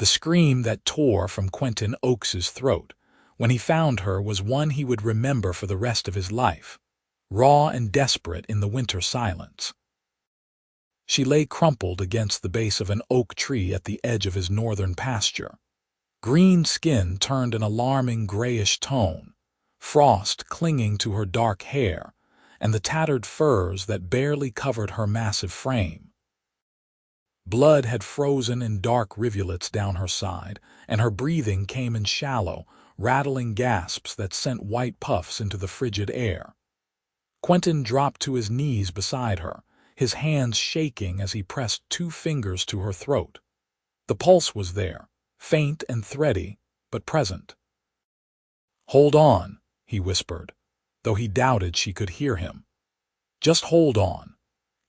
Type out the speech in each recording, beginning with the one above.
The scream that tore from Quentin Oakes's throat when he found her was one he would remember for the rest of his life, raw and desperate in the winter silence. She lay crumpled against the base of an oak tree at the edge of his northern pasture. Green skin turned an alarming grayish tone, frost clinging to her dark hair, and the tattered furs that barely covered her massive frame. Blood had frozen in dark rivulets down her side, and her breathing came in shallow, rattling gasps that sent white puffs into the frigid air. Quentin dropped to his knees beside her, his hands shaking as he pressed 2 fingers to her throat. The pulse was there, faint and thready, but present. "Hold on," he whispered, though he doubted she could hear him. "Just hold on."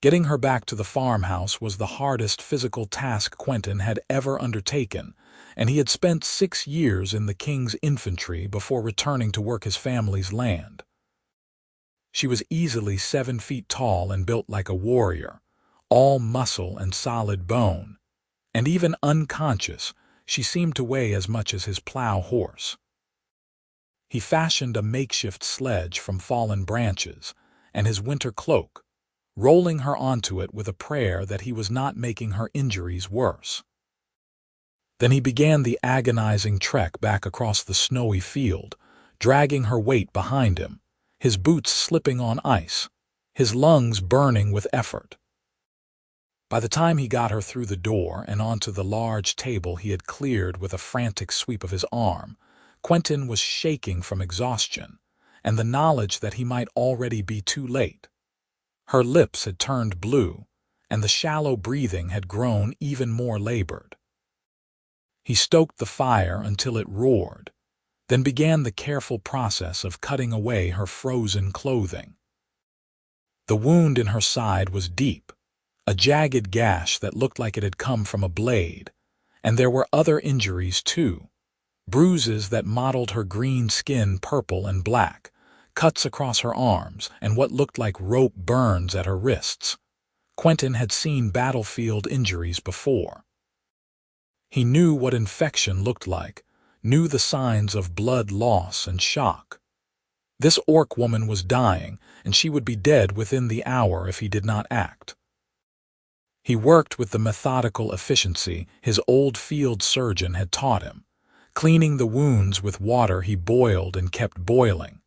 Getting her back to the farmhouse was the hardest physical task Quentin had ever undertaken, and he had spent 6 years in the king's infantry before returning to work his family's land. She was easily 7 feet tall and built like a warrior, all muscle and solid bone, and even unconscious, she seemed to weigh as much as his plow horse. He fashioned a makeshift sledge from fallen branches and his winter cloak, rolling her onto it with a prayer that he was not making her injuries worse. Then he began the agonizing trek back across the snowy field, dragging her weight behind him, his boots slipping on ice, his lungs burning with effort. By the time he got her through the door and onto the large table he had cleared with a frantic sweep of his arm, Quentin was shaking from exhaustion and the knowledge that he might already be too late. Her lips had turned blue, and the shallow breathing had grown even more labored. He stoked the fire until it roared, then began the careful process of cutting away her frozen clothing. The wound in her side was deep, a jagged gash that looked like it had come from a blade, and there were other injuries too, bruises that mottled her green skin purple and black, cuts across her arms, and what looked like rope burns at her wrists. Quentin had seen battlefield injuries before. He knew what infection looked like, knew the signs of blood loss and shock. This orc woman was dying, and she would be dead within the hour if he did not act. He worked with the methodical efficiency his old field surgeon had taught him, cleaning the wounds with water he boiled and kept boiling,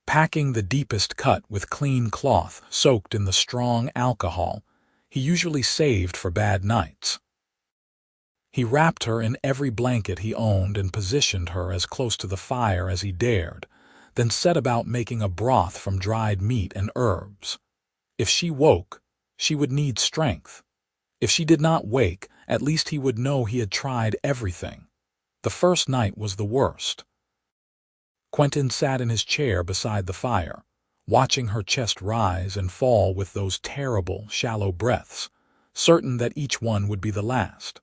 packing the deepest cut with clean cloth soaked in the strong alcohol he usually saved for bad nights. He wrapped her in every blanket he owned and positioned her as close to the fire as he dared, then set about making a broth from dried meat and herbs. If she woke, she would need strength. If she did not wake, at least he would know he had tried everything. The first night was the worst. Quentin sat in his chair beside the fire, watching her chest rise and fall with those terrible, shallow breaths, certain that each one would be the last.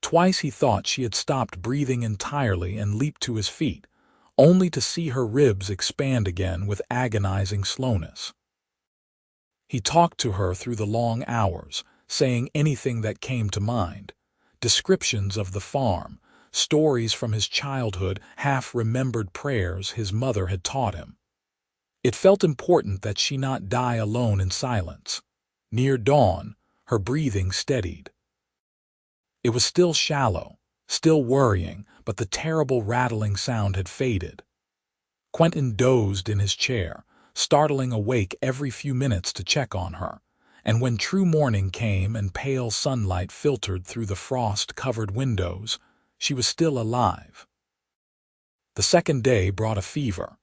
Twice he thought she had stopped breathing entirely and leaped to his feet, only to see her ribs expand again with agonizing slowness. He talked to her through the long hours, saying anything that came to mind, descriptions of the farm, stories from his childhood, half-remembered prayers his mother had taught him. It felt important that she not die alone in silence. Near dawn, her breathing steadied. It was still shallow, still worrying, but the terrible rattling sound had faded. Quentin dozed in his chair, startling awake every few minutes to check on her, and when true morning came and pale sunlight filtered through the frost-covered windows, she was still alive. The second day brought a fever.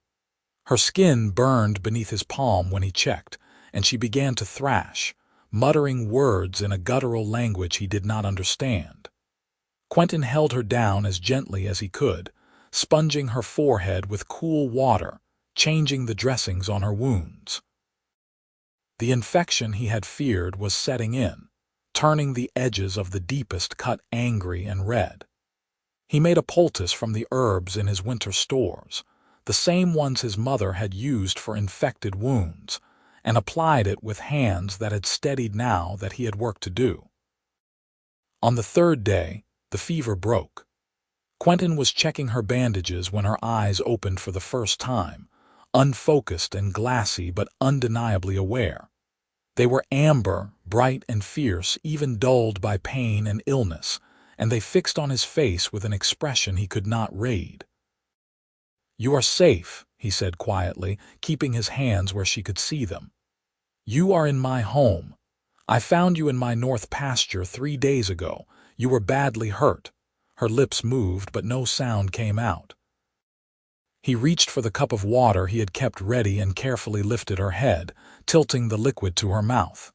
Her skin burned beneath his palm when he checked, and she began to thrash, muttering words in a guttural language he did not understand. Quentin held her down as gently as he could, sponging her forehead with cool water, changing the dressings on her wounds. The infection he had feared was setting in, turning the edges of the deepest cut angry and red. He made a poultice from the herbs in his winter stores, the same ones his mother had used for infected wounds, and applied it with hands that had steadied now that he had work to do. On the third day, the The fever broke. Quentin was checking her bandages when her eyes opened for the first time, unfocused and glassy but undeniably aware. They were amber, bright and fierce, even dulled by pain and illness, and they fixed on his face with an expression he could not read. "You are safe," he said quietly, keeping his hands where she could see them. "You are in my home. I found you in my north pasture 3 days ago. You were badly hurt." Her lips moved, but no sound came out. He reached for the cup of water he had kept ready and carefully lifted her head, tilting the liquid to her mouth.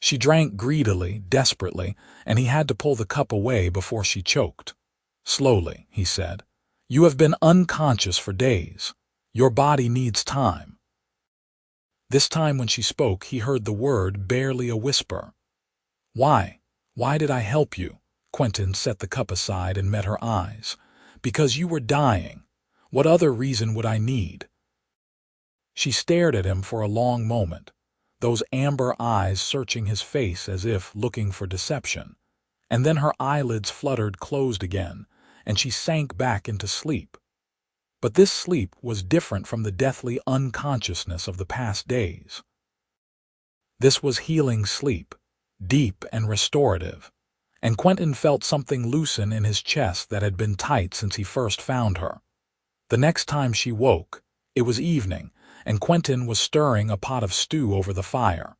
She drank greedily, desperately, and he had to pull the cup away before she choked. "Slowly," he said. "You have been unconscious for days. Your body needs time." This time when she spoke, he heard the word barely a whisper. "Why? Why did I help you?" Quentin set the cup aside and met her eyes. "Because you were dying. What other reason would I need?" She stared at him for a long moment, those amber eyes searching his face as if looking for deception. And then her eyelids fluttered closed again, and she sank back into sleep. But this sleep was different from the deathly unconsciousness of the past days. This was healing sleep, deep and restorative, and Quentin felt something loosen in his chest that had been tight since he first found her. The next time she woke, it was evening, and Quentin was stirring a pot of stew over the fire.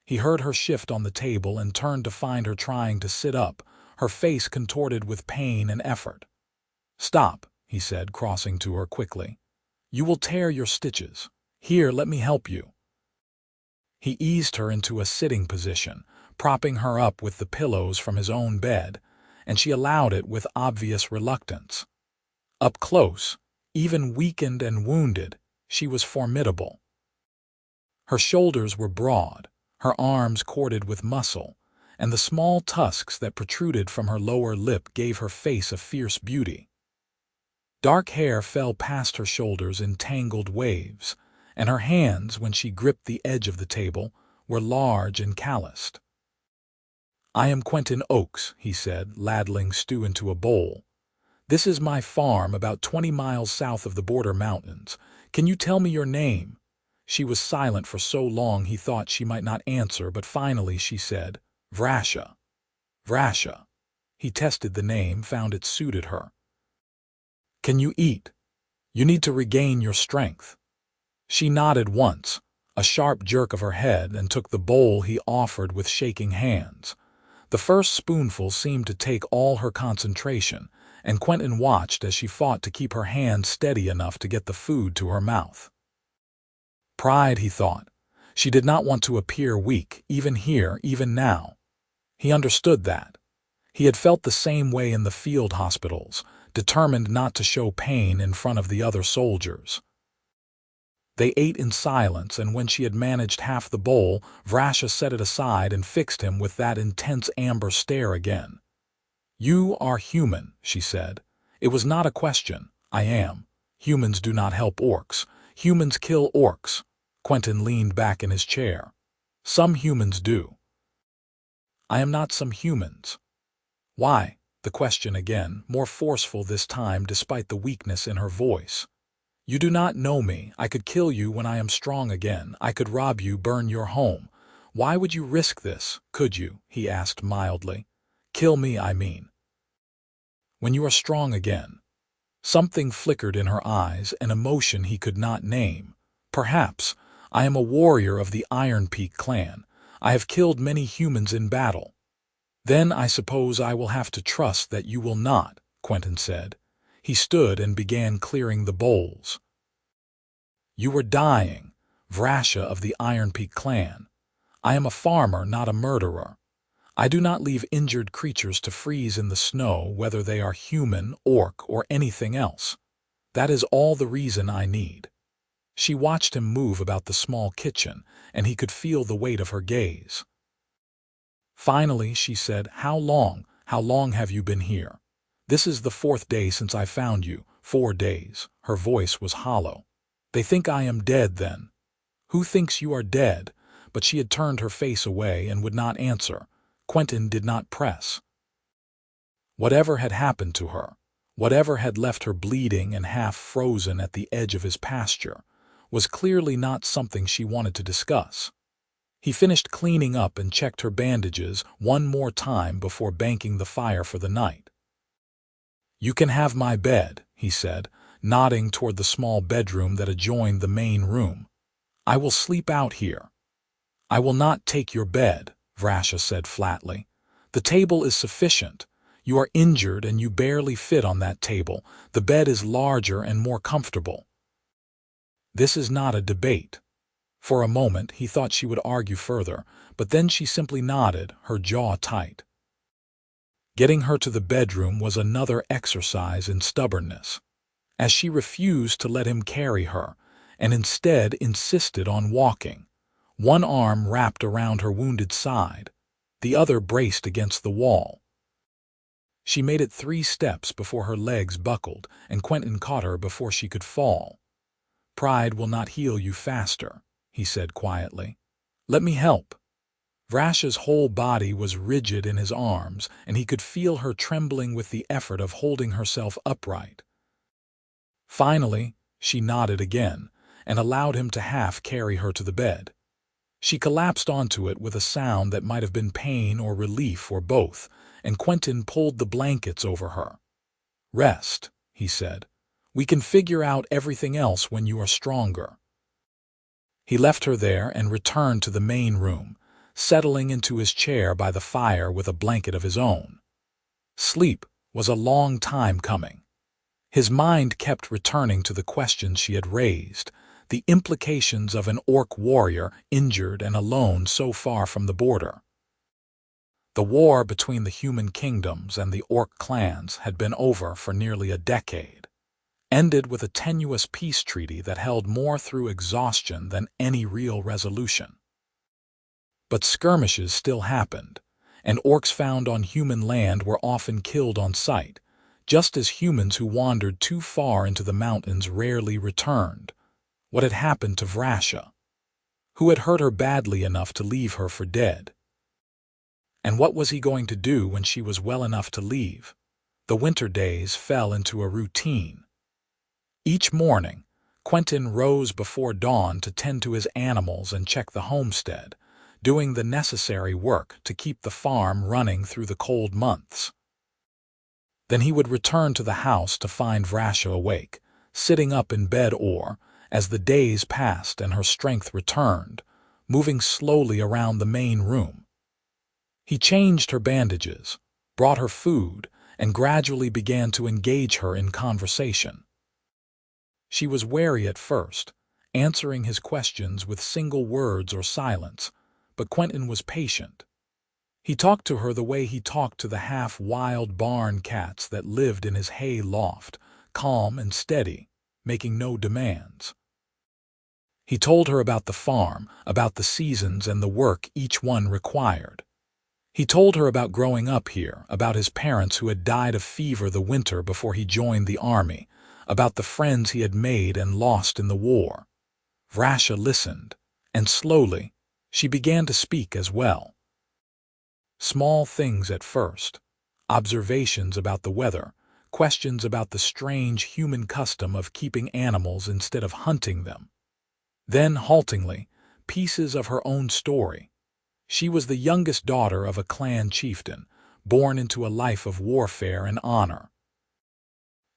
He heard her shift on the table and turned to find her trying to sit up, her face contorted with pain and effort. "Stop," he said, crossing to her quickly. "You will tear your stitches. Here, let me help you." He eased her into a sitting position, propping her up with the pillows from his own bed, and she allowed it with obvious reluctance. Up close, even weakened and wounded, she was formidable. Her shoulders were broad, her arms corded with muscle, and the small tusks that protruded from her lower lip gave her face a fierce beauty. Dark hair fell past her shoulders in tangled waves, and her hands, when she gripped the edge of the table, were large and calloused. "I am Quentin Oakes," he said, ladling stew into a bowl. "This is my farm about 20 miles south of the border mountains. Can you tell me your name?" She was silent for so long he thought she might not answer, but finally she said, "Vrasha." "Vrasha." He tested the name, found it suited her. "Can you eat? You need to regain your strength." She nodded once, a sharp jerk of her head, and took the bowl he offered with shaking hands. The first spoonful seemed to take all her concentration, and Quentin watched as she fought to keep her hand steady enough to get the food to her mouth. Pride, he thought. She did not want to appear weak, even here, even now. He understood that. He had felt the same way in the field hospitals, determined not to show pain in front of the other soldiers. They ate in silence, and when she had managed half the bowl, Vrasha set it aside and fixed him with that intense amber stare again. "You are human," she said. "It was not a question. I am. Humans do not help orcs. Humans kill orcs." Quentin leaned back in his chair. "Some humans do." "I am not some humans." "Why?" The question again, more forceful this time despite the weakness in her voice. "You do not know me. I could kill you when I am strong again. I could rob you, burn your home. Why would you risk this, could you?" he asked mildly. "Kill me, I mean." "When you are strong again." Something flickered in her eyes, an emotion he could not name. "Perhaps. I am a warrior of the Iron Peak clan. I have killed many humans in battle." "Then I suppose I will have to trust that you will not," Quentin said. He stood and began clearing the bowls. "You were dying, Vrasha of the Iron Peak clan. I am a farmer, not a murderer. I do not leave injured creatures to freeze in the snow, whether they are human, orc, or anything else. That is all the reason I need." She watched him move about the small kitchen, and he could feel the weight of her gaze. Finally, she said, How long have you been here?" "This is the 4th day since I found you." 4 days. Her voice was hollow. "They think I am dead, then." "Who thinks you are dead?" But she had turned her face away and would not answer. Quentin did not press. Whatever had happened to her, whatever had left her bleeding and half frozen at the edge of his pasture, was clearly not something she wanted to discuss. He finished cleaning up and checked her bandages one more time before banking the fire for the night. "You can have my bed," he said, nodding toward the small bedroom that adjoined the main room. "I will sleep out here." "I will not take your bed," Vrasha said flatly. "The table is sufficient. You are injured and you barely fit on that table. The bed is larger and more comfortable." This is not a debate. For a moment he thought she would argue further, but then she simply nodded, her jaw tight. Getting her to the bedroom was another exercise in stubbornness, as she refused to let him carry her, and instead insisted on walking, one arm wrapped around her wounded side, the other braced against the wall. She made it 3 steps before her legs buckled, and Quentin caught her before she could fall. "Pride will not heal you faster," he said quietly. "Let me help." Vrasha's whole body was rigid in his arms, and he could feel her trembling with the effort of holding herself upright. Finally, she nodded again, and allowed him to half carry her to the bed. She collapsed onto it with a sound that might have been pain or relief or both, and Quentin pulled the blankets over her. "Rest," he said. "We can figure out everything else when you are stronger." He left her there and returned to the main room, settling into his chair by the fire with a blanket of his own. Sleep was a long time coming. His mind kept returning to the questions she had raised, the implications of an orc warrior injured and alone so far from the border. The war between the human kingdoms and the orc clans had been over for nearly a decade, ended with a tenuous peace treaty that held more through exhaustion than any real resolution. But skirmishes still happened, and orcs found on human land were often killed on sight, just as humans who wandered too far into the mountains rarely returned. What had happened to Vrasha? Who had hurt her badly enough to leave her for dead? And what was he going to do when she was well enough to leave? The winter days fell into a routine. Each morning, Quentin rose before dawn to tend to his animals and check the homestead, doing the necessary work to keep the farm running through the cold months. Then he would return to the house to find Vrasha awake, sitting up in bed or, as the days passed and her strength returned, moving slowly around the main room. He changed her bandages, brought her food, and gradually began to engage her in conversation. She was wary at first, answering his questions with single words or silence, but Quentin was patient. He talked to her the way he talked to the half-wild barn cats that lived in his hay loft, calm and steady, making no demands. He told her about the farm, about the seasons and the work each one required. He told her about growing up here, about his parents who had died of fever the winter before he joined the army, about the friends he had made and lost in the war. Vrasha listened, and slowly, she began to speak as well. Small things at first, observations about the weather, questions about the strange human custom of keeping animals instead of hunting them. Then, haltingly, pieces of her own story. She was the youngest daughter of a clan chieftain, born into a life of warfare and honor.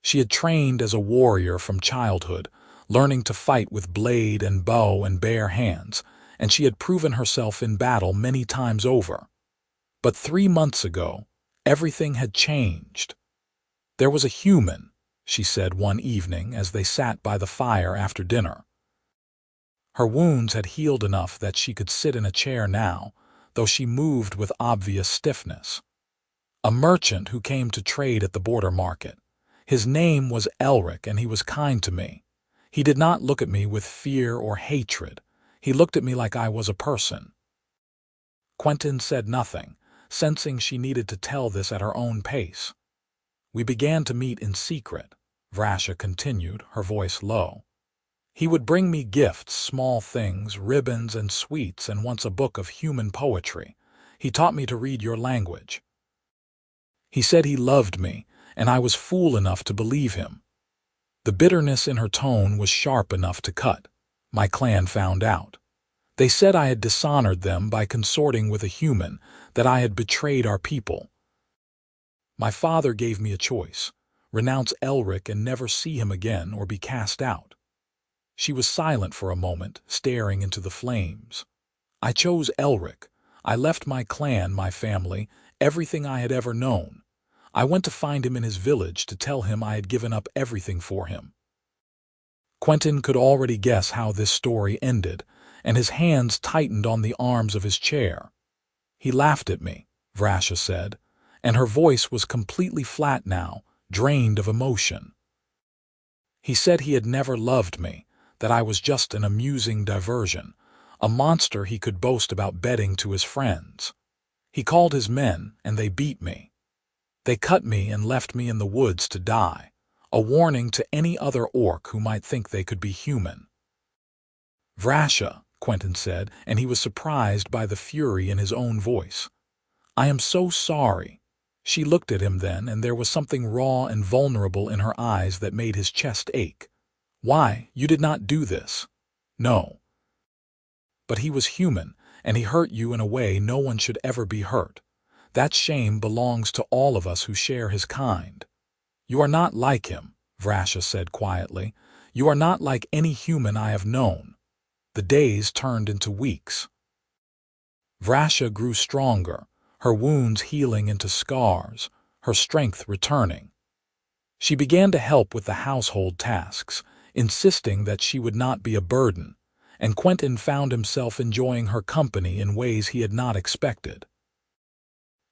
She had trained as a warrior from childhood, learning to fight with blade and bow and bare hands, and she had proven herself in battle many times over. But 3 months ago, everything had changed. "There was a human," she said one evening as they sat by the fire after dinner. Her wounds had healed enough that she could sit in a chair now, though she moved with obvious stiffness. "A merchant who came to trade at the border market. His name was Elric, and he was kind to me. He did not look at me with fear or hatred. He looked at me like I was a person." Quentin said nothing, sensing she needed to tell this at her own pace. "We began to meet in secret," Vrasha continued, her voice low. "He would bring me gifts, small things, ribbons and sweets, and once a book of human poetry. He taught me to read your language." He said he loved me, and I was fool enough to believe him. The bitterness in her tone was sharp enough to cut. My clan found out. They said I had dishonored them by consorting with a human, that I had betrayed our people. My father gave me a choice: renounce Elric and never see him again or be cast out. She was silent for a moment, staring into the flames. I chose Elric. I left my clan, my family, everything I had ever known. I went to find him in his village to tell him I had given up everything for him. Quentin could already guess how this story ended, and his hands tightened on the arms of his chair. He laughed at me, Vrasha said, and her voice was completely flat now, drained of emotion. He said he had never loved me, that I was just an amusing diversion, a monster he could boast about betting to his friends. He called his men, and they beat me. They cut me and left me in the woods to die, a warning to any other orc who might think they could be human. Vrasha, Quentin said, and he was surprised by the fury in his own voice. I am so sorry. She looked at him then, and there was something raw and vulnerable in her eyes that made his chest ache. Why, you did not do this. No. But he was human, and he hurt you in a way no one should ever be hurt. That shame belongs to all of us who share his kind. You are not like him, Vrasha said quietly. You are not like any human I have known. The days turned into weeks. Vrasha grew stronger, her wounds healing into scars, her strength returning. She began to help with the household tasks, insisting that she would not be a burden, and Quentin found himself enjoying her company in ways he had not expected.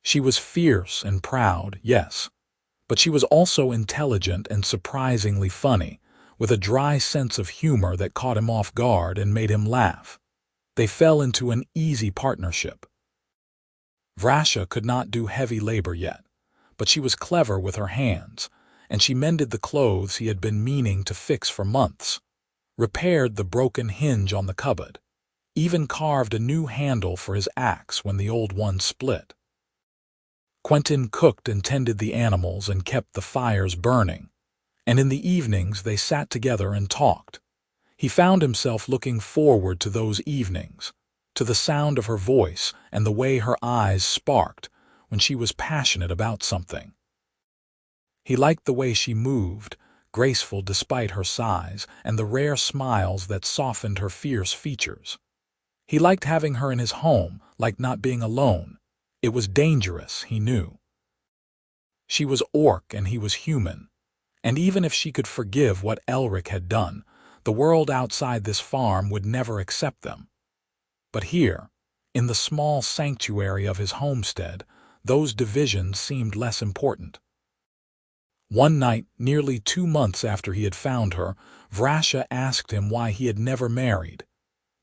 She was fierce and proud, yes, but she was also intelligent and surprisingly funny, with a dry sense of humor that caught him off guard and made him laugh. They fell into an easy partnership. Vrasha could not do heavy labor yet, but she was clever with her hands, and she mended the clothes he had been meaning to fix for months, repaired the broken hinge on the cupboard, even carved a new handle for his axe when the old one split. Quentin cooked and tended the animals and kept the fires burning, and in the evenings they sat together and talked. He found himself looking forward to those evenings, to the sound of her voice and the way her eyes sparked when she was passionate about something. He liked the way she moved, graceful despite her size, and the rare smiles that softened her fierce features. He liked having her in his home, like not being alone. It was dangerous, he knew. She was orc and he was human, and even if she could forgive what Elric had done, the world outside this farm would never accept them. But here, in the small sanctuary of his homestead, those divisions seemed less important. One night, nearly 2 months after he had found her, Vrasha asked him why he had never married.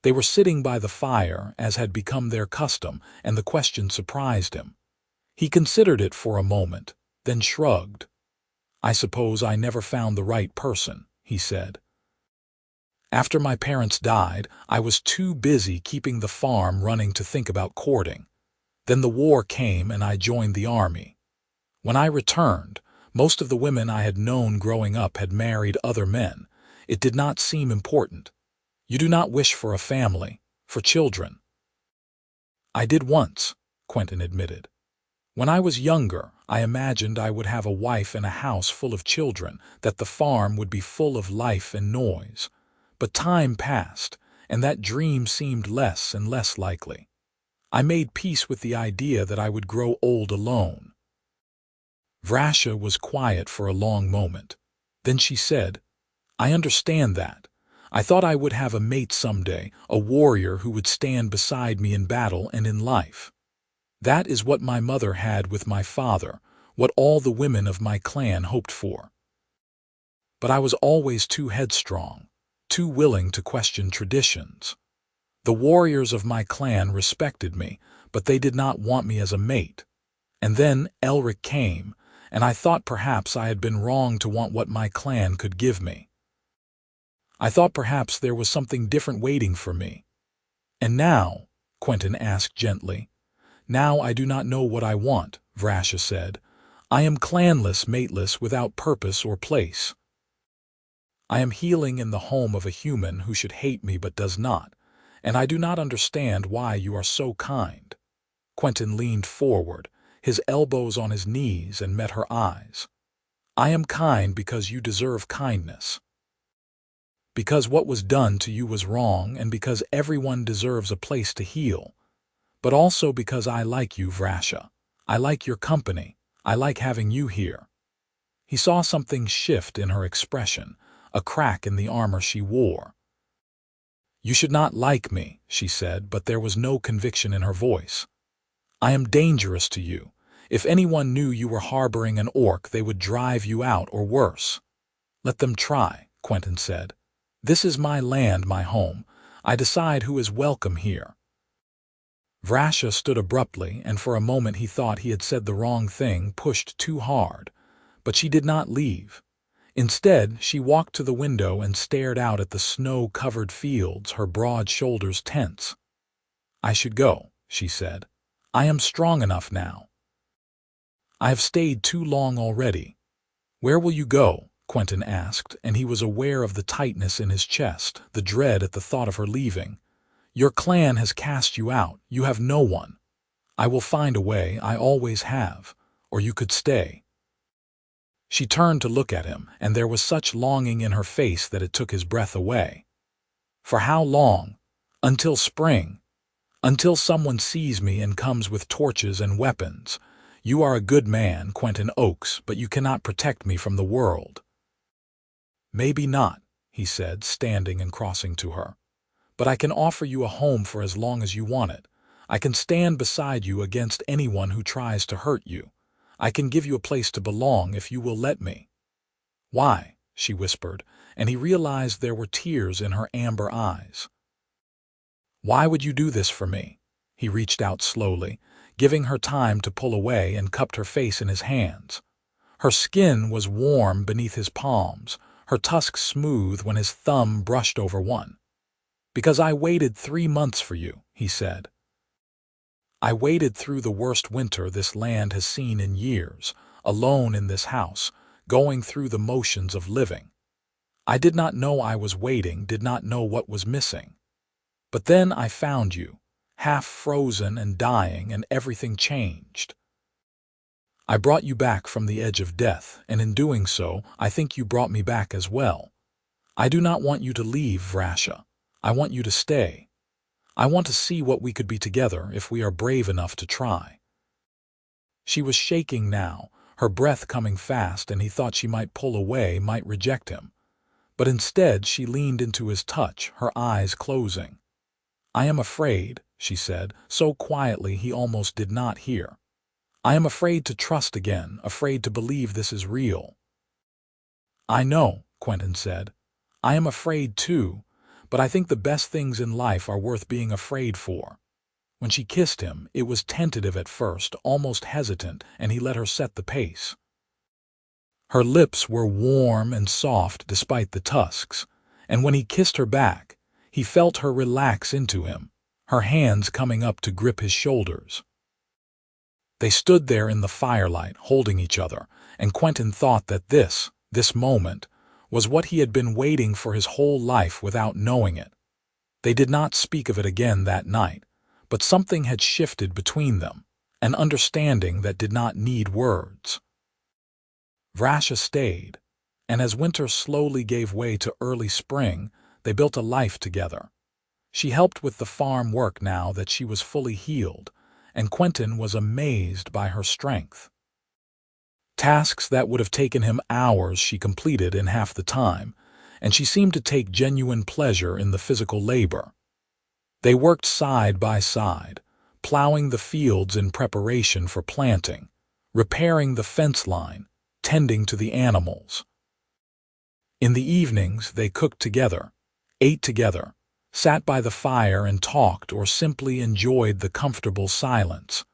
They were sitting by the fire, as had become their custom, and the question surprised him. He considered it for a moment, then shrugged. I suppose I never found the right person, he said. After my parents died, I was too busy keeping the farm running to think about courting. Then the war came and I joined the army. When I returned, most of the women I had known growing up had married other men. It did not seem important. You do not wish for a family, for children. I did once, Quentin admitted. When I was younger, I imagined I would have a wife and a house full of children, that the farm would be full of life and noise. But time passed, and that dream seemed less and less likely. I made peace with the idea that I would grow old alone. Vrasha was quiet for a long moment. Then she said, I understand that. I thought I would have a mate someday, a warrior who would stand beside me in battle and in life. That is what my mother had with my father, what all the women of my clan hoped for. But I was always too headstrong, too willing to question traditions. The warriors of my clan respected me, but they did not want me as a mate. And then Elric came, and I thought perhaps I had been wrong to want what my clan could give me. I thought perhaps there was something different waiting for me. And now, Quentin asked gently, now I do not know what I want, Vrasha said. I am clanless, mateless, without purpose or place. I am healing in the home of a human who should hate me but does not, and I do not understand why you are so kind." Quentin leaned forward, his elbows on his knees, and met her eyes. "I am kind because you deserve kindness. Because what was done to you was wrong, and because everyone deserves a place to heal. But also because I like you, Vrasha. I like your company. I like having you here." He saw something shift in her expression, a crack in the armor she wore. "You should not like me," she said, but there was no conviction in her voice. "I am dangerous to you. If anyone knew you were harboring an orc, they would drive you out, or worse." "Let them try," Quentin said. "This is my land, my home. I decide who is welcome here." Vrasha stood abruptly, and for a moment he thought he had said the wrong thing, pushed too hard. But she did not leave. Instead, she walked to the window and stared out at the snow-covered fields, her broad shoulders tense. "I should go," she said. "I am strong enough now. I have stayed too long already." "Where will you go?" Quentin asked, and he was aware of the tightness in his chest, the dread at the thought of her leaving. "Your clan has cast you out. You have no one. I will find a way, I always have. Or you could stay." She turned to look at him, and there was such longing in her face that it took his breath away. "For how long? Until spring. Until someone sees me and comes with torches and weapons. You are a good man, Quentin Oakes, but you cannot protect me from the world." "Maybe not," he said, standing and crossing to her. "But I can offer you a home for as long as you want it. I can stand beside you against anyone who tries to hurt you. I can give you a place to belong if you will let me." "Why?" she whispered, and he realized there were tears in her amber eyes. "Why would you do this for me?" He reached out slowly, giving her time to pull away, and cupped her face in his hands. Her skin was warm beneath his palms, her tusks smooth when his thumb brushed over one. "Because I waited 3 months for you," he said. "I waited through the worst winter this land has seen in years, alone in this house, going through the motions of living. I did not know I was waiting, did not know what was missing. But then I found you, half frozen and dying, and everything changed. I brought you back from the edge of death, and in doing so, I think you brought me back as well. I do not want you to leave, Vrasha. I want you to stay. I want to see what we could be together if we are brave enough to try." She was shaking now, her breath coming fast, and he thought she might pull away, might reject him. But instead she leaned into his touch, her eyes closing. "I am afraid," she said, so quietly he almost did not hear. "I am afraid to trust again, afraid to believe this is real." "I know," Quentin said. "I am afraid too, but I think the best things in life are worth being afraid for." When she kissed him, it was tentative at first, almost hesitant, and he let her set the pace. Her lips were warm and soft despite the tusks, and when he kissed her back, he felt her relax into him, her hands coming up to grip his shoulders. They stood there in the firelight, holding each other, and Quentin thought that this moment, was what he had been waiting for his whole life without knowing it. They did not speak of it again that night, but something had shifted between them, an understanding that did not need words. Vrasha stayed, and as winter slowly gave way to early spring, they built a life together. She helped with the farm work now that she was fully healed, and Quentin was amazed by her strength. Tasks that would have taken him hours she completed in half the time, and she seemed to take genuine pleasure in the physical labor. They worked side by side, plowing the fields in preparation for planting, repairing the fence line, tending to the animals. In the evenings they cooked together, ate together, sat by the fire and talked, or simply enjoyed the comfortable silence.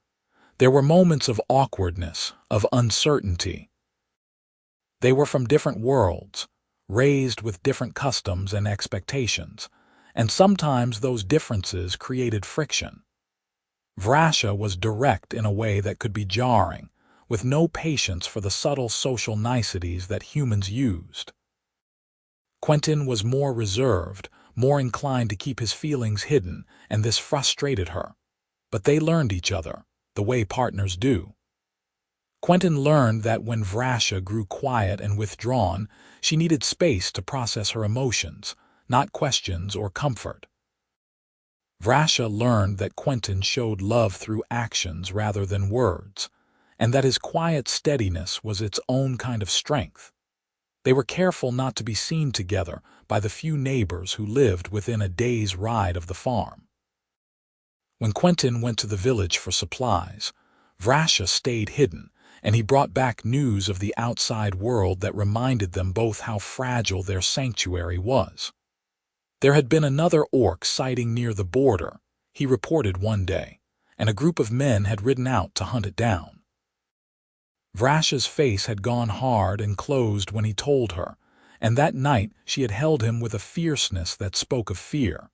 There were moments of awkwardness, of uncertainty. They were from different worlds, raised with different customs and expectations, and sometimes those differences created friction. Vrasha was direct in a way that could be jarring, with no patience for the subtle social niceties that humans used. Quentin was more reserved, more inclined to keep his feelings hidden, and this frustrated her. But they learned each other, the way partners do. Quentin learned that when Vrasha grew quiet and withdrawn, she needed space to process her emotions, not questions or comfort. Vrasha learned that Quentin showed love through actions rather than words, and that his quiet steadiness was its own kind of strength. They were careful not to be seen together by the few neighbors who lived within a day's ride of the farm. When Quentin went to the village for supplies, Vrasha stayed hidden, and he brought back news of the outside world that reminded them both how fragile their sanctuary was. There had been another orc sighting near the border, he reported one day, and a group of men had ridden out to hunt it down. Vrasha's face had gone hard and closed when he told her, and that night she had held him with a fierceness that spoke of fear.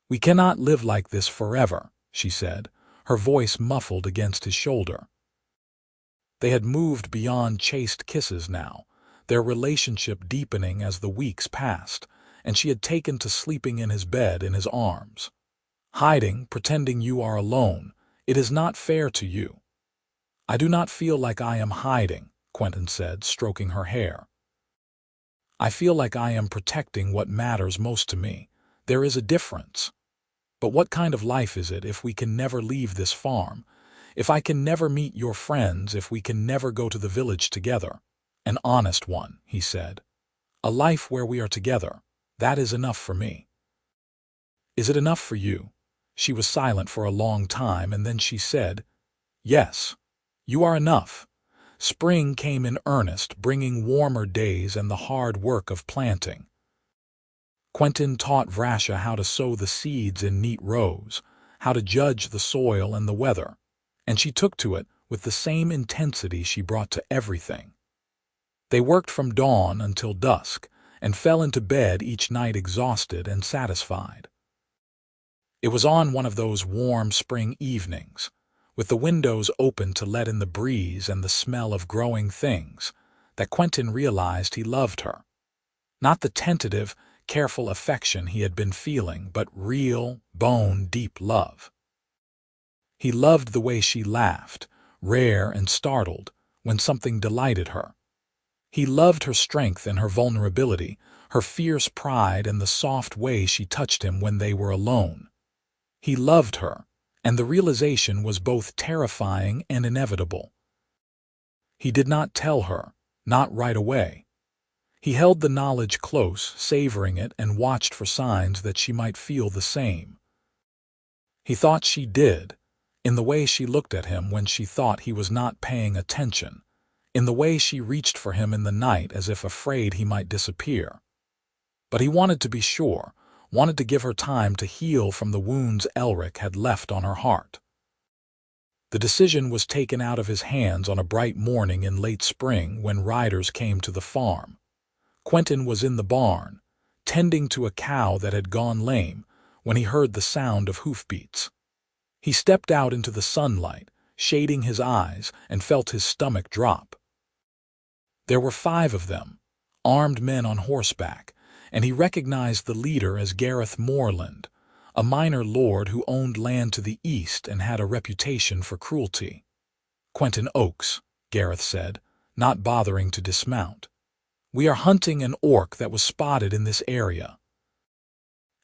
"We cannot live like this forever," she said, her voice muffled against his shoulder. They had moved beyond chaste kisses now, their relationship deepening as the weeks passed, and she had taken to sleeping in his bed in his arms. "Hiding, pretending you are alone, it is not fair to you." "I do not feel like I am hiding," Quentin said, stroking her hair. "I feel like I am protecting what matters most to me. There is a difference. But what kind of life is it if we can never leave this farm? If I can never meet your friends, if we can never go to the village together?" "An honest one," he said. "A life where we are together. That is enough for me." "Is it enough for you?" She was silent for a long time, and then she said, "Yes, you are enough." Spring came in earnest, bringing warmer days and the hard work of planting. Quentin taught Vrasha how to sow the seeds in neat rows, how to judge the soil and the weather, and she took to it with the same intensity she brought to everything. They worked from dawn until dusk, and fell into bed each night exhausted and satisfied. It was on one of those warm spring evenings, with the windows open to let in the breeze and the smell of growing things, that Quentin realized he loved her. Not the tentative, careful affection he had been feeling, but real, bone-deep love. He loved the way she laughed, rare and startled, when something delighted her. He loved her strength and her vulnerability, her fierce pride and the soft way she touched him when they were alone. He loved her, and the realization was both terrifying and inevitable. He did not tell her, not right away. He held the knowledge close, savoring it, and watched for signs that she might feel the same. He thought she did, in the way she looked at him when she thought he was not paying attention, in the way she reached for him in the night as if afraid he might disappear. But he wanted to be sure, wanted to give her time to heal from the wounds Elric had left on her heart. The decision was taken out of his hands on a bright morning in late spring when riders came to the farm. Quentin was in the barn, tending to a cow that had gone lame, when he heard the sound of hoofbeats. He stepped out into the sunlight, shading his eyes, and felt his stomach drop. There were 5 of them, armed men on horseback, and he recognized the leader as Gareth Moorland, a minor lord who owned land to the east and had a reputation for cruelty. "Quentin Oakes," Gareth said, not bothering to dismount. "We are hunting an orc that was spotted in this area."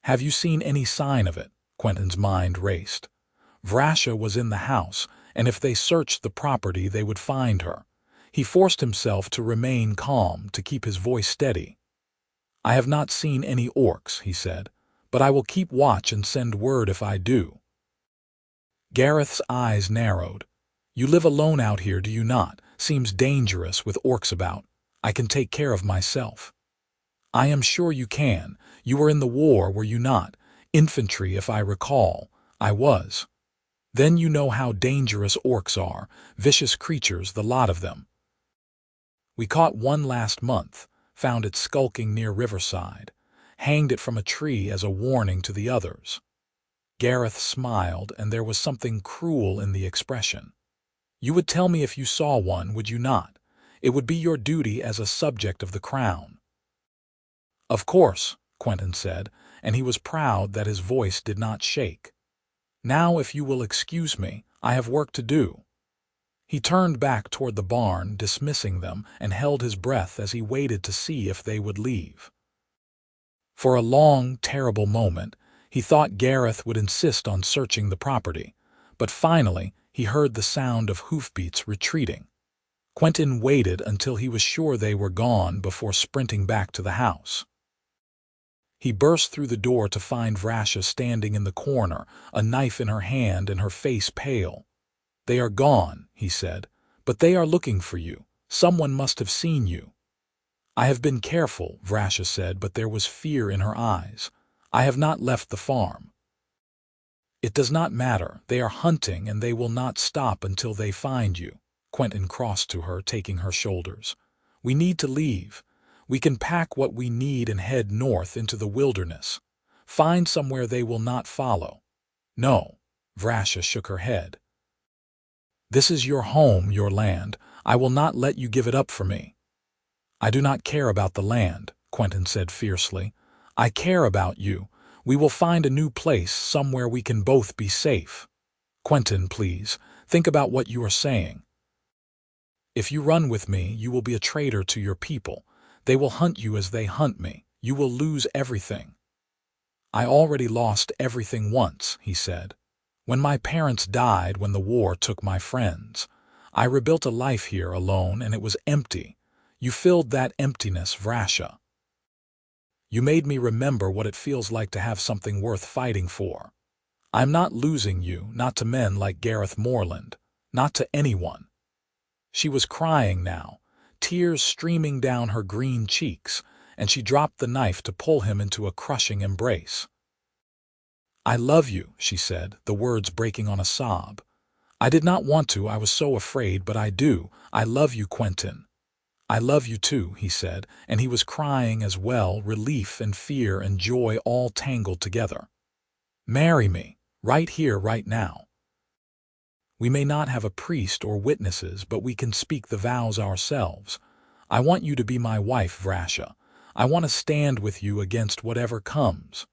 "Have you seen any sign of it?" Quentin's mind raced. Vrasha was in the house, and if they searched the property they would find her. He forced himself to remain calm, to keep his voice steady. "I have not seen any orcs," he said, "but I will keep watch and send word if I do." Gareth's eyes narrowed. "You live alone out here, do you not? Seems dangerous with orcs about. I can take care of myself." "I am sure you can. You were in the war, were you not? Infantry, if I recall." "I was." "Then you know how dangerous orcs are, vicious creatures, the lot of them." "We caught one last month, found it skulking near Riverside, hanged it from a tree as a warning to the others." Gareth smiled, and there was something cruel in the expression. You would tell me if you saw one, would you not? It would be your duty as a subject of the crown." "Of course," Quentin said, and he was proud that his voice did not shake. "Now, if you will excuse me, I have work to do." He turned back toward the barn, dismissing them, and held his breath as he waited to see if they would leave. For a long, terrible moment, he thought Gareth would insist on searching the property, but finally he heard the sound of hoofbeats retreating. Quentin waited until he was sure they were gone before sprinting back to the house. He burst through the door to find Vrasha standing in the corner, a knife in her hand and her face pale. "They are gone," he said, "but they are looking for you. Someone must have seen you." "I have been careful," Vrasha said, but there was fear in her eyes. "I have not left the farm." "It does not matter. They are hunting, and they will not stop until they find you." Quentin crossed to her, taking her shoulders. "We need to leave. We can pack what we need and head north into the wilderness. Find somewhere they will not follow." "No," Vrasha shook her head. "This is your home, your land. I will not let you give it up for me." "I do not care about the land," Quentin said fiercely. "I care about you. We will find a new place, somewhere we can both be safe." "Quentin, please, think about what you are saying. If you run with me, you will be a traitor to your people. They will hunt you as they hunt me. You will lose everything." "I already lost everything once," he said. "When my parents died, when the war took my friends. I rebuilt a life here alone, and it was empty. You filled that emptiness, Vrasha. You made me remember what it feels like to have something worth fighting for. I'm not losing you, not to men like Gareth Morland, not to anyone." She was crying now, tears streaming down her green cheeks, and she dropped the knife to pull him into a crushing embrace. "I love you," she said, the words breaking on a sob. "I did not want to, I was so afraid, but I do. I love you, Quentin." "I love you too," he said, and he was crying as well, relief and fear and joy all tangled together. "Marry me, right here, right now. We may not have a priest or witnesses, but we can speak the vows ourselves. I want you to be my wife, Vrasha. I want to stand with you against whatever comes."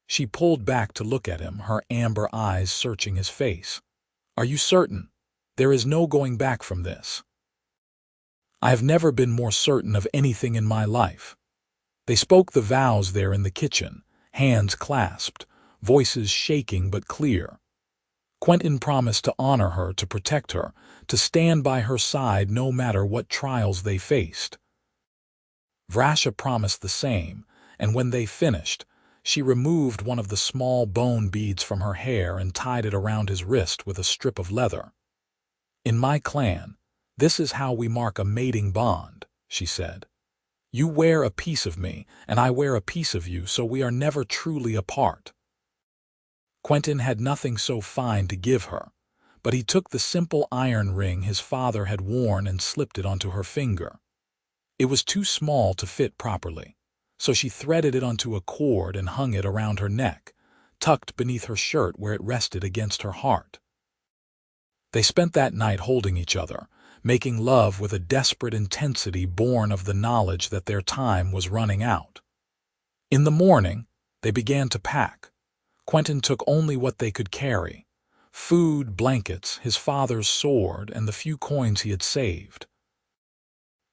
She pulled back to look at him, her amber eyes searching his face. "Are you certain? There is no going back from this." "I have never been more certain of anything in my life." They spoke the vows there in the kitchen, hands clasped, voices shaking but clear. Quentin promised to honor her, to protect her, to stand by her side no matter what trials they faced. Vrasha promised the same, and when they finished, she removed one of the small bone beads from her hair and tied it around his wrist with a strip of leather. "In my clan, this is how we mark a mating bond," she said. "You wear a piece of me, and I wear a piece of you, so we are never truly apart." Quentin had nothing so fine to give her, but he took the simple iron ring his father had worn and slipped it onto her finger. It was too small to fit properly, so she threaded it onto a cord and hung it around her neck, tucked beneath her shirt where it rested against her heart. They spent that night holding each other, making love with a desperate intensity born of the knowledge that their time was running out. In the morning, they began to pack. Quentin took only what they could carry: food, blankets, his father's sword, and the few coins he had saved.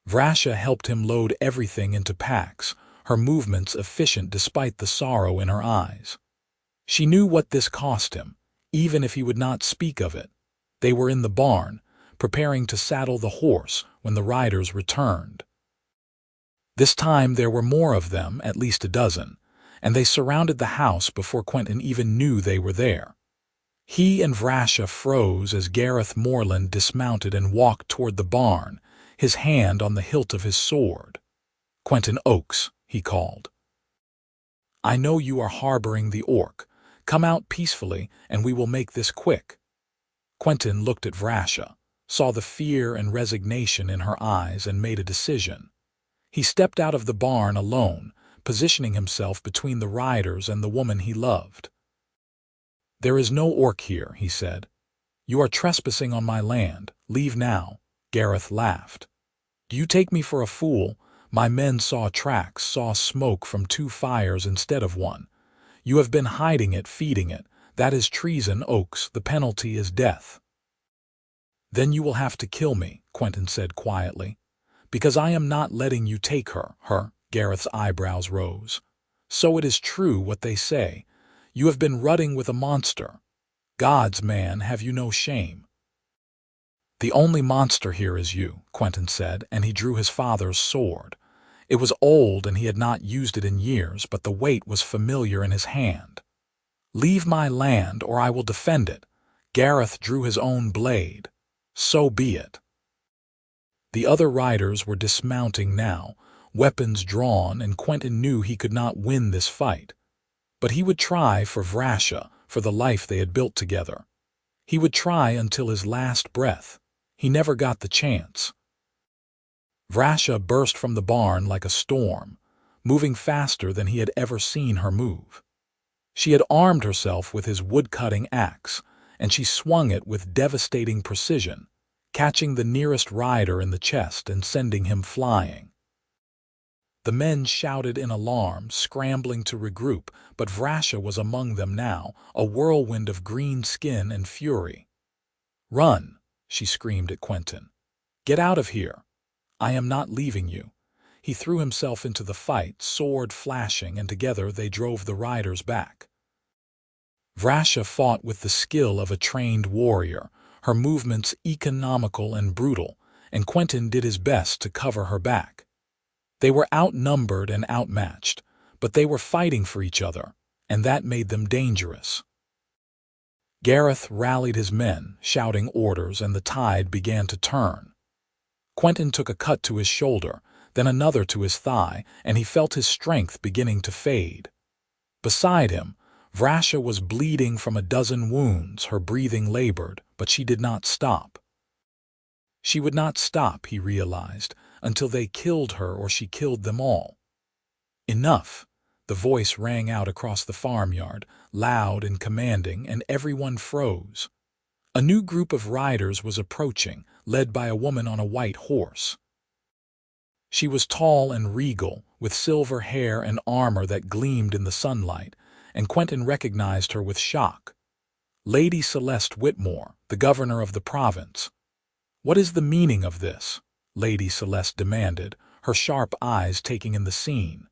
Vrasha helped him load everything into packs, her movements efficient despite the sorrow in her eyes. She knew what this cost him, even if he would not speak of it. They were in the barn, preparing to saddle the horse when the riders returned. This time there were more of them, at least a dozen, and they surrounded the house before Quentin even knew they were there. He and Vrasha froze as Gareth Morland dismounted and walked toward the barn, his hand on the hilt of his sword. "Quentin Oakes," he called. "I know you are harboring the orc. Come out peacefully, and we will make this quick." Quentin looked at Vrasha, saw the fear and resignation in her eyes, and made a decision. He stepped out of the barn alone, positioning himself between the riders and the woman he loved. "There is no orc here," he said. "You are trespassing on my land. Leave now." Gareth laughed. "Do you take me for a fool? My men saw tracks, saw smoke from 2 fires instead of 1. You have been hiding it, feeding it. That is treason, Oakes. The penalty is death." "Then you will have to kill me," Quentin said quietly. "Because I am not letting you take her." Gareth's eyebrows rose. "So it is true what they say. You have been rutting with a monster. Gods, man, have you no shame?" "The only monster here is you," Quentin said, and he drew his father's sword. It was old and he had not used it in years, but the weight was familiar in his hand. "Leave my land, or I will defend it." Gareth drew his own blade. "So be it." The other riders were dismounting now, weapons drawn, and Quentin knew he could not win this fight. But he would try for Vrasha, for the life they had built together. He would try until his last breath. He never got the chance. Vrasha burst from the barn like a storm, moving faster than he had ever seen her move. She had armed herself with his wood-cutting axe, and she swung it with devastating precision, catching the nearest rider in the chest and sending him flying. The men shouted in alarm, scrambling to regroup, but Vrasha was among them now, a whirlwind of green skin and fury. "Run!" she screamed at Quentin. "Get out of here! I am not leaving you." He threw himself into the fight, sword flashing, and together they drove the riders back. Vrasha fought with the skill of a trained warrior, her movements economical and brutal, and Quentin did his best to cover her back. They were outnumbered and outmatched, but they were fighting for each other, and that made them dangerous. Gareth rallied his men, shouting orders, and the tide began to turn. Quentin took a cut to his shoulder, then another to his thigh, and he felt his strength beginning to fade. Beside him, Vrasha was bleeding from a dozen wounds, her breathing labored, but she did not stop. She would not stop, he realized, until they killed her or she killed them all. "Enough!" The voice rang out across the farmyard, loud and commanding, and everyone froze. A new group of riders was approaching, led by a woman on a white horse. She was tall and regal, with silver hair and armor that gleamed in the sunlight, and Quentin recognized her with shock. Lady Celeste Whitmore, the governor of the province. "What is the meaning of this?" Lady Celeste demanded, her sharp eyes taking in the scene.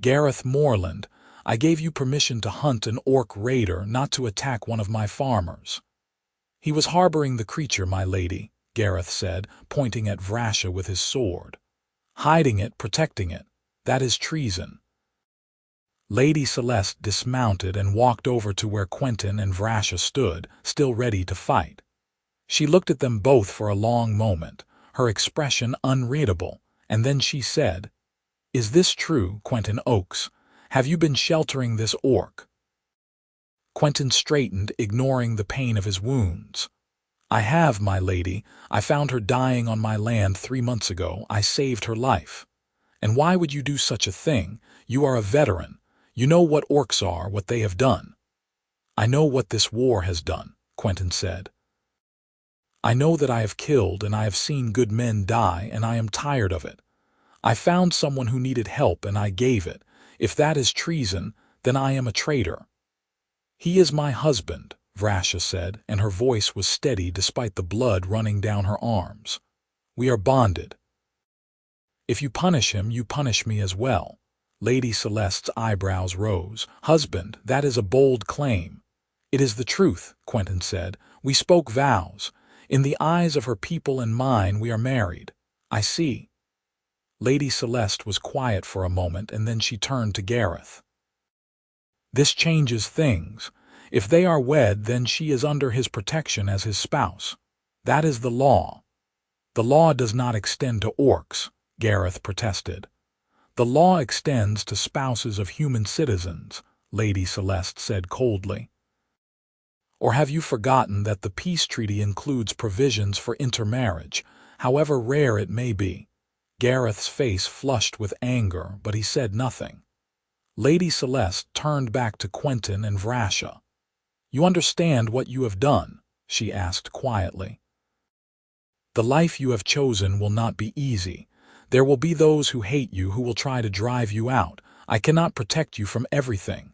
"Gareth Moreland, I gave you permission to hunt an orc raider, not to attack one of my farmers." "He was harboring the creature, my lady," Gareth said, pointing at Vrasha with his sword. "Hiding it, protecting it. That is treason." Lady Celeste dismounted and walked over to where Quentin and Vrasha stood, still ready to fight. She looked at them both for a long moment, her expression unreadable, and then she said, "Is this true, Quentin Oakes? Have you been sheltering this orc?" Quentin straightened, ignoring the pain of his wounds. "I have, my lady. I found her dying on my land 3 months ago. I saved her life." "And why would you do such a thing? You are a veteran. You know what orcs are, what they have done." "I know what this war has done," Quentin said. "I know that I have killed and I have seen good men die, and I am tired of it. I found someone who needed help and I gave it. If that is treason, then I am a traitor." "He is my husband," Vrasha said, and her voice was steady despite the blood running down her arms. "We are bonded. If you punish him, you punish me as well." Lady Celeste's eyebrows rose. "Husband, that is a bold claim." "It is the truth," Quentin said. "We spoke vows. In the eyes of her people and mine, we are married. I see." Lady Celeste was quiet for a moment, and then she turned to Gareth. "This changes things. If they are wed, then she is under his protection as his spouse. That is the law." "The law does not extend to orcs," Gareth protested. "The law extends to spouses of human citizens," Lady Celeste said coldly. "Or have you forgotten that the peace treaty includes provisions for intermarriage, however rare it may be?" Gareth's face flushed with anger, but he said nothing. Lady Celeste turned back to Quentin and Vrasha. "You understand what you have done?" she asked quietly. The life you have chosen will not be easy. There will be those who hate you, who will try to drive you out. I cannot protect you from everything.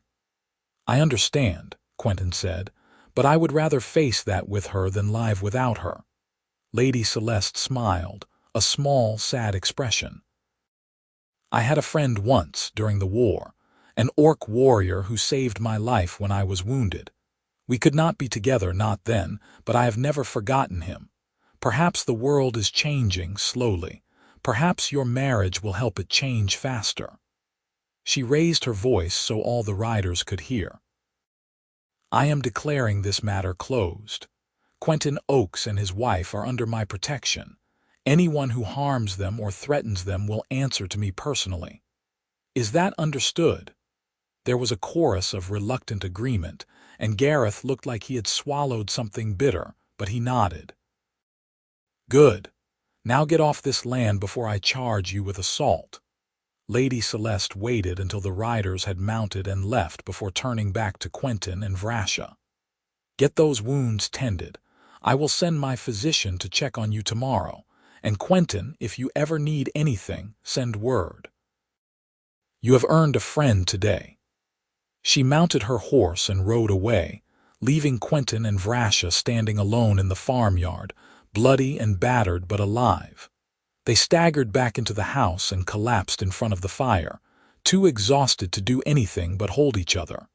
I understand, Quentin said, but I would rather face that with her than live without her. Lady Celeste smiled, a small, sad expression. I had a friend once, during the war, an orc warrior who saved my life when I was wounded. We could not be together, not then, but I have never forgotten him. Perhaps the world is changing slowly. Perhaps your marriage will help it change faster. She raised her voice so all the riders could hear. I am declaring this matter closed. Quentin Oakes and his wife are under my protection. Anyone who harms them or threatens them will answer to me personally. Is that understood? There was a chorus of reluctant agreement, and Gareth looked like he had swallowed something bitter, but he nodded. Good. Now get off this land before I charge you with assault. Lady Celeste waited until the riders had mounted and left before turning back to Quentin and Vrasha. Get those wounds tended. I will send my physician to check on you tomorrow. And Quentin, if you ever need anything, send word. You have earned a friend today. She mounted her horse and rode away, leaving Quentin and Vrasha standing alone in the farmyard, bloody and battered but alive. They staggered back into the house and collapsed in front of the fire, too exhausted to do anything but hold each other.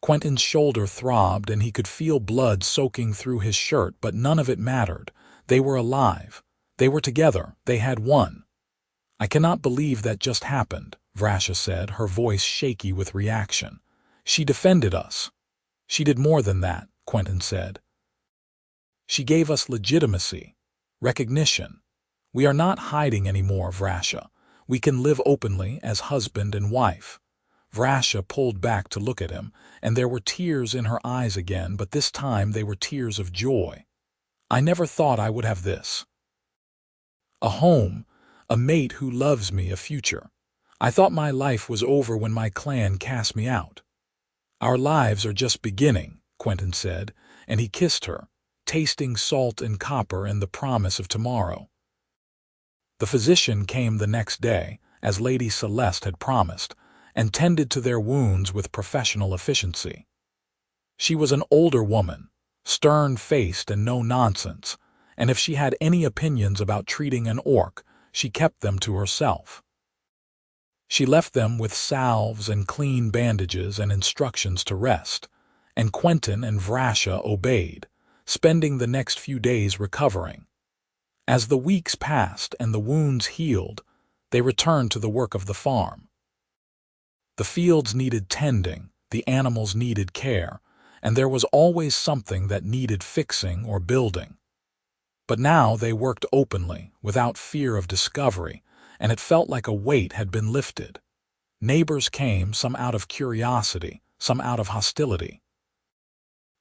Quentin's shoulder throbbed and he could feel blood soaking through his shirt, but none of it mattered. They were alive. They were together. They had won. I cannot believe that just happened, Vrasha said, her voice shaky with reaction. She defended us. She did more than that, Quentin said. She gave us legitimacy, recognition. We are not hiding anymore, Vrasha. We can live openly as husband and wife. Vrasha pulled back to look at him, and there were tears in her eyes again, but this time they were tears of joy. I never thought I would have this. A home, a mate who loves me, a future. I thought my life was over when my clan cast me out. Our lives are just beginning, Quentin said, and he kissed her, tasting salt and copper and the promise of tomorrow. The physician came the next day, as Lady Celeste had promised, and tended to their wounds with professional efficiency. She was an older woman, stern-faced and no-nonsense, and if she had any opinions about treating an orc, she kept them to herself. She left them with salves and clean bandages and instructions to rest, and Quentin and Vrasha obeyed, spending the next few days recovering. As the weeks passed and the wounds healed, they returned to the work of the farm. The fields needed tending, the animals needed care, and there was always something that needed fixing or building. But now they worked openly, without fear of discovery, and it felt like a weight had been lifted. Neighbors came, some out of curiosity, some out of hostility.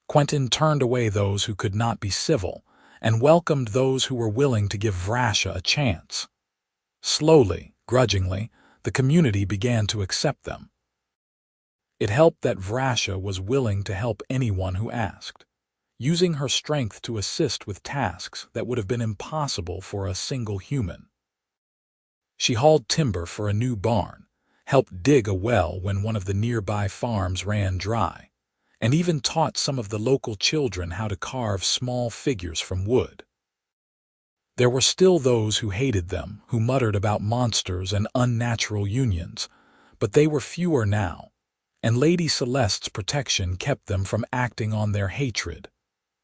Quentin turned away those who could not be civil, and welcomed those who were willing to give Vrasha a chance. Slowly, grudgingly, the community began to accept them. It helped that Vrasha was willing to help anyone who asked, using her strength to assist with tasks that would have been impossible for a single human. She hauled timber for a new barn, helped dig a well when one of the nearby farms ran dry, and even taught some of the local children how to carve small figures from wood. There were still those who hated them, who muttered about monsters and unnatural unions, but they were fewer now, and Lady Celeste's protection kept them from acting on their hatred.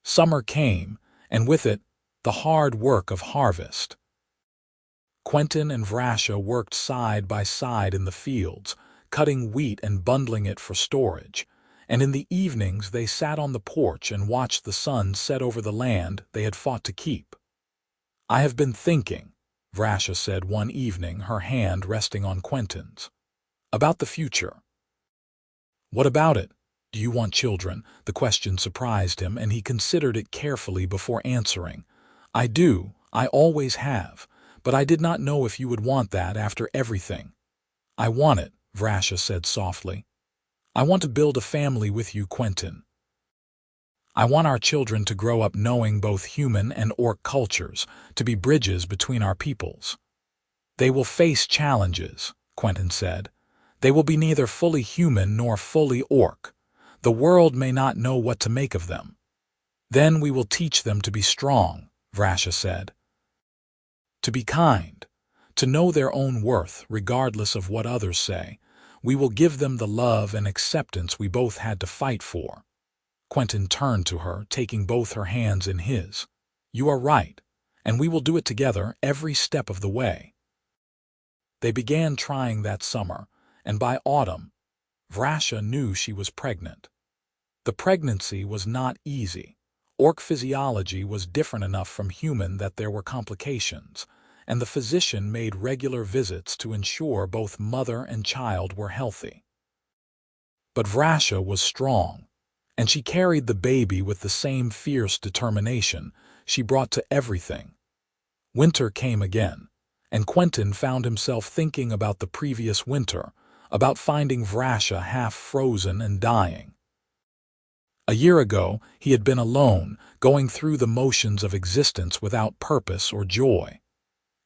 Summer came, and with it, the hard work of harvest. Quentin and Vrasha worked side by side in the fields, cutting wheat and bundling it for storage, and in the evenings they sat on the porch and watched the sun set over the land they had fought to keep. I have been thinking, Vrasha said one evening, her hand resting on Quentin's, about the future. What about it? Do you want children? The question surprised him, and he considered it carefully before answering. I do, I always have, but I did not know if you would want that after everything. I want it, Vrasha said softly. I want to build a family with you, Quentin. I want our children to grow up knowing both human and orc cultures, to be bridges between our peoples. They will face challenges, Quentin said. They will be neither fully human nor fully orc. The world may not know what to make of them. Then we will teach them to be strong, Vrasha said. To be kind, to know their own worth regardless of what others say. We will give them the love and acceptance we both had to fight for. Quentin turned to her, taking both her hands in his. You are right, and we will do it together every step of the way. They began trying that summer, and by autumn, Vrasha knew she was pregnant. The pregnancy was not easy. Orc physiology was different enough from human that there were complications, and the physician made regular visits to ensure both mother and child were healthy. But Vrasha was strong, and she carried the baby with the same fierce determination she brought to everything. Winter came again, and Quentin found himself thinking about the previous winter, about finding Vrasha half frozen and dying. A year ago, he had been alone, going through the motions of existence without purpose or joy.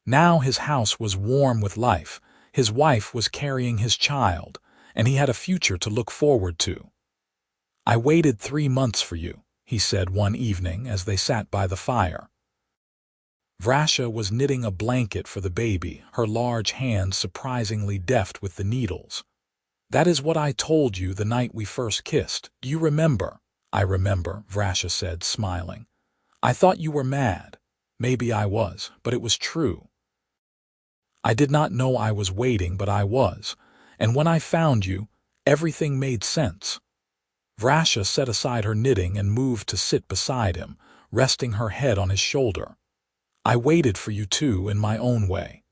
Now his house was warm with life, his wife was carrying his child, and he had a future to look forward to. I waited 3 months for you, he said one evening as they sat by the fire. Vrasha was knitting a blanket for the baby, her large hands surprisingly deft with the needles. That is what I told you the night we first kissed. Do you remember? I remember, Vrasha said, smiling. I thought you were mad. Maybe I was, but it was true. I did not know I was waiting, but I was, and when I found you, everything made sense. Vrasha set aside her knitting and moved to sit beside him, resting her head on his shoulder. I waited for you too, in my own way.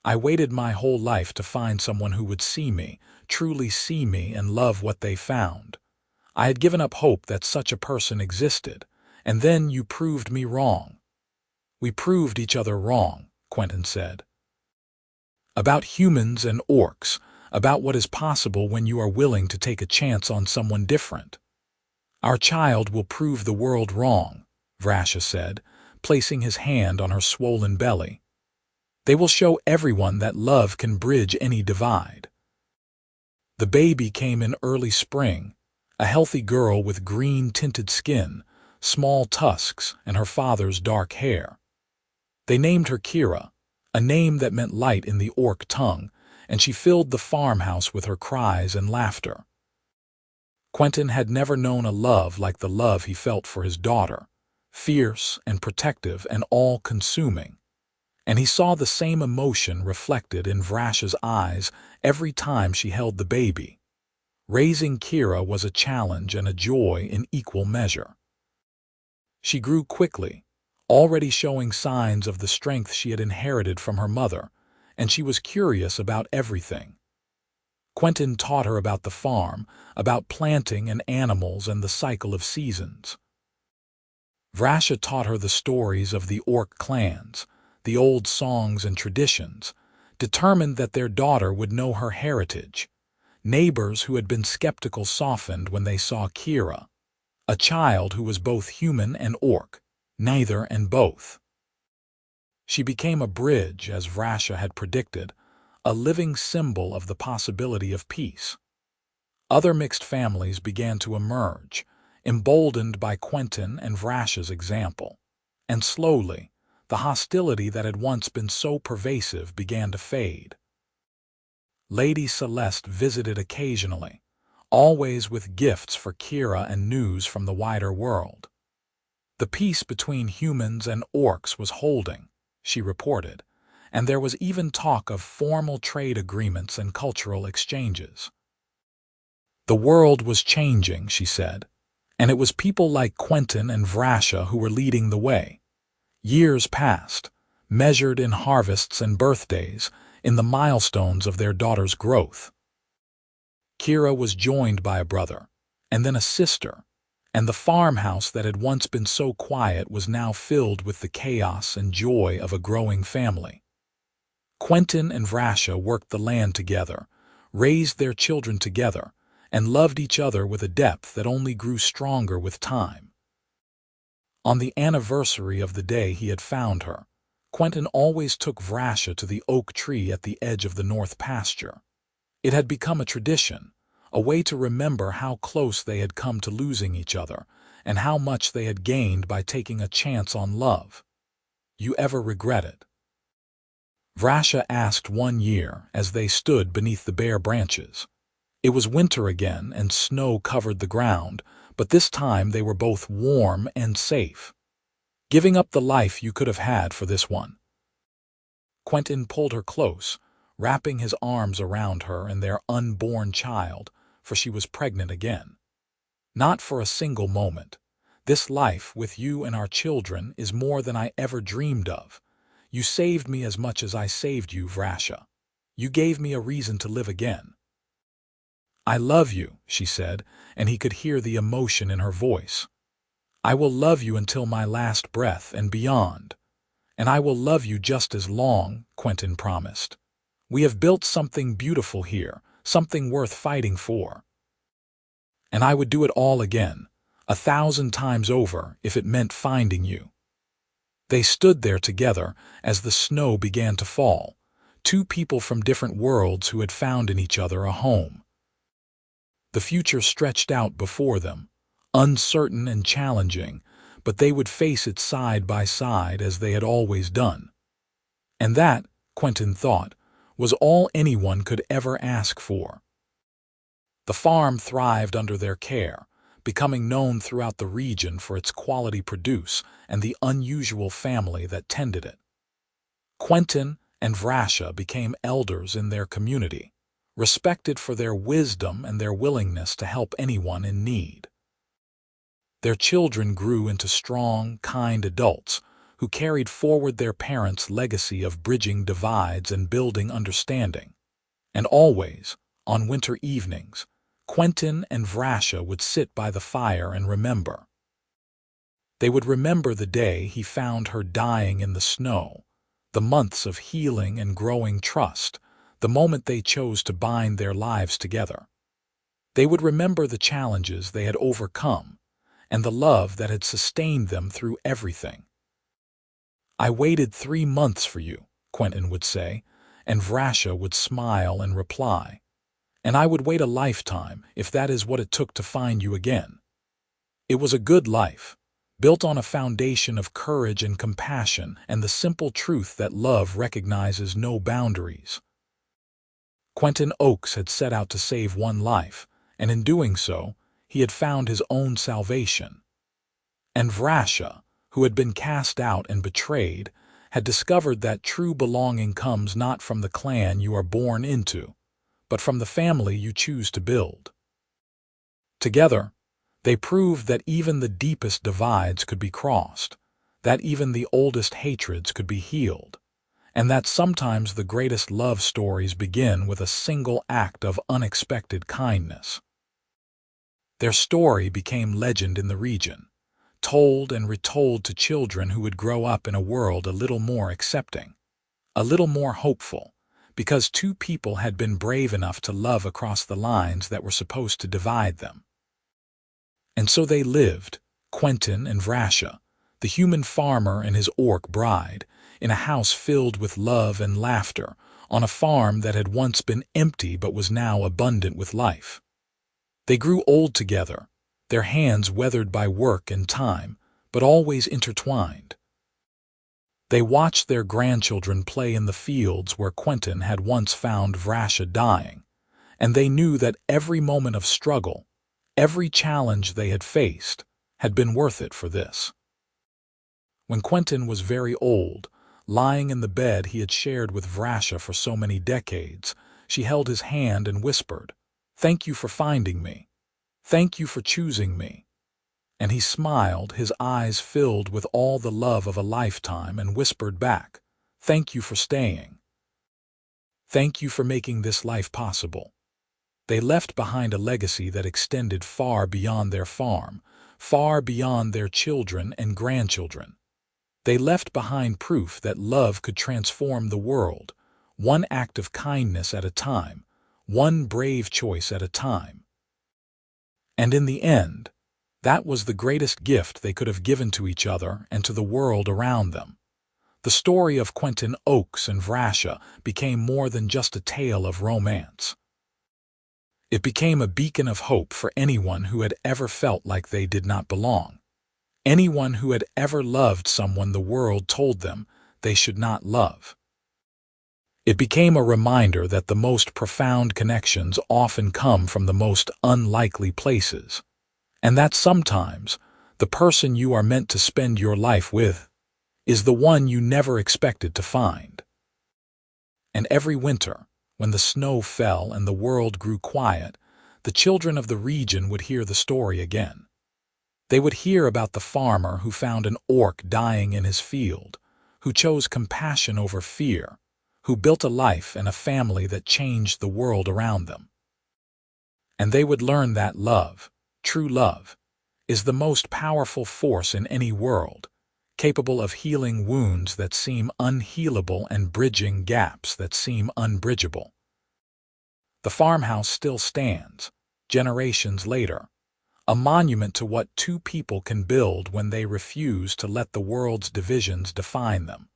I waited my whole life to find someone who would see me, truly see me and love what they found. I had given up hope that such a person existed, and then you proved me wrong. We proved each other wrong, Quentin said. About humans and orcs, about what is possible when you are willing to take a chance on someone different. Our child will prove the world wrong, Vrasha said, placing his hand on her swollen belly. They will show everyone that love can bridge any divide. The baby came in early spring, a healthy girl with green-tinted skin, small tusks, and her father's dark hair. They named her Kira, a name that meant light in the orc tongue, and she filled the farmhouse with her cries and laughter. Quentin had never known a love like the love he felt for his daughter, fierce and protective and all-consuming. And he saw the same emotion reflected in Vrasha's eyes every time she held the baby. Raising Kira was a challenge and a joy in equal measure. She grew quickly, already showing signs of the strength she had inherited from her mother, and she was curious about everything. Quentin taught her about the farm, about planting and animals and the cycle of seasons. Vrasha taught her the stories of the orc clans, the old songs and traditions, determined that their daughter would know her heritage. Neighbors who had been skeptical softened when they saw Kira, a child who was both human and orc, neither and both. She became a bridge, as Vrasha had predicted, a living symbol of the possibility of peace. Other mixed families began to emerge, emboldened by Quentin and Vrasha's example, and slowly, the hostility that had once been so pervasive began to fade. Lady Celeste visited occasionally, always with gifts for Kira and news from the wider world. The peace between humans and orcs was holding, she reported, and there was even talk of formal trade agreements and cultural exchanges. The world was changing, she said, and it was people like Quentin and Vrasha who were leading the way. Years passed, measured in harvests and birthdays, in the milestones of their daughter's growth. Kira was joined by a brother, and then a sister, and the farmhouse that had once been so quiet was now filled with the chaos and joy of a growing family. Quentin and Vrasha worked the land together, raised their children together, and loved each other with a depth that only grew stronger with time. On the anniversary of the day he had found her, Quentin always took Vrasha to the oak tree at the edge of the north pasture. It had become a tradition, a way to remember how close they had come to losing each other, and how much they had gained by taking a chance on love. "You ever regret it?" Vrasha asked one year as they stood beneath the bare branches. It was winter again and snow covered the ground, but this time they were both warm and safe. "Giving up the life you could have had for this one?" Quentin pulled her close, wrapping his arms around her and their unborn child, for she was pregnant again. "Not for a single moment. This life with you and our children is more than I ever dreamed of. You saved me as much as I saved you, Vrasha. You gave me a reason to live again." "I love you," she said, and he could hear the emotion in her voice. "I will love you until my last breath and beyond. And I will love you just as long," Quentin promised. "We have built something beautiful here, something worth fighting for. And I would do it all again, 1,000 times over, if it meant finding you." They stood there together as the snow began to fall, two people from different worlds who had found in each other a home. The future stretched out before them, uncertain and challenging, but they would face it side by side as they had always done. And that, Quentin thought, was all anyone could ever ask for. The farm thrived under their care, becoming known throughout the region for its quality produce and the unusual family that tended it. Quentin and Vrasha became elders in their community, respected for their wisdom and their willingness to help anyone in need. Their children grew into strong, kind adults who carried forward their parents' legacy of bridging divides and building understanding. And always, on winter evenings, Quentin and Vrasha would sit by the fire and remember. They would remember the day he found her dying in the snow, the months of healing and growing trust, the moment they chose to bind their lives together. They would remember the challenges they had overcome and the love that had sustained them through everything. "I waited 3 months for you," Quentin would say, and Vrasha would smile and reply, "And I would wait a lifetime if that is what it took to find you again." It was a good life, built on a foundation of courage and compassion and the simple truth that love recognizes no boundaries. Quentin Oakes had set out to save one life, and in doing so, he had found his own salvation. And Vrasha, who had been cast out and betrayed, had discovered that true belonging comes not from the clan you are born into, but from the family you choose to build. Together, they proved that even the deepest divides could be crossed, that even the oldest hatreds could be healed, and that sometimes the greatest love stories begin with a single act of unexpected kindness. Their story became legend in the region, told and retold to children who would grow up in a world a little more accepting, a little more hopeful, because two people had been brave enough to love across the lines that were supposed to divide them. And so they lived, Quentin and Vrasha, the human farmer and his orc bride, in a house filled with love and laughter, on a farm that had once been empty but was now abundant with life. They grew old together, their hands weathered by work and time, but always intertwined. They watched their grandchildren play in the fields where Quentin had once found Vrasha dying, and they knew that every moment of struggle, every challenge they had faced, had been worth it for this. When Quentin was very old, lying in the bed he had shared with Vrasha for so many decades, she held his hand and whispered, "Thank you for finding me. Thank you for choosing me." And he smiled, his eyes filled with all the love of a lifetime, and whispered back, "Thank you for staying. Thank you for making this life possible." They left behind a legacy that extended far beyond their farm, far beyond their children and grandchildren. They left behind proof that love could transform the world, one act of kindness at a time, one brave choice at a time. And in the end, that was the greatest gift they could have given to each other and to the world around them. The story of Quentin Oakes and Vrasha became more than just a tale of romance. It became a beacon of hope for anyone who had ever felt like they did not belong, anyone who had ever loved someone the world told them they should not love. It became a reminder that the most profound connections often come from the most unlikely places, and that sometimes the person you are meant to spend your life with is the one you never expected to find. And every winter, when the snow fell and the world grew quiet, the children of the region would hear the story again. They would hear about the farmer who found an orc dying in his field, who chose compassion over fear, who built a life and a family that changed the world around them. And they would learn that love, true love, is the most powerful force in any world, capable of healing wounds that seem unhealable and bridging gaps that seem unbridgeable. The farmhouse still stands, generations later, a monument to what two people can build when they refuse to let the world's divisions define them.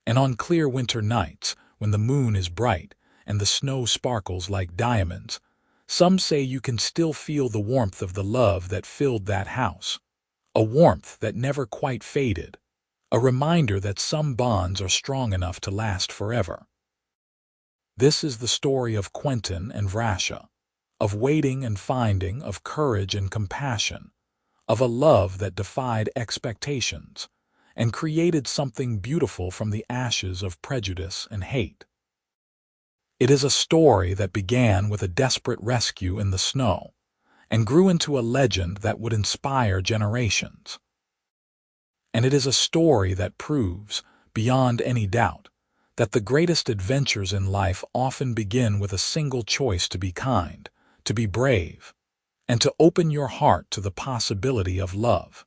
And on clear winter nights, when the moon is bright and the snow sparkles like diamonds, some say you can still feel the warmth of the love that filled that house, a warmth that never quite faded, a reminder that some bonds are strong enough to last forever. This is the story of Quentin and Vrasha, of waiting and finding, of courage and compassion, of a love that defied expectations and created something beautiful from the ashes of prejudice and hate. It is a story that began with a desperate rescue in the snow and grew into a legend that would inspire generations. And it is a story that proves, beyond any doubt, that the greatest adventures in life often begin with a single choice to be kind, to be brave, and to open your heart to the possibility of love.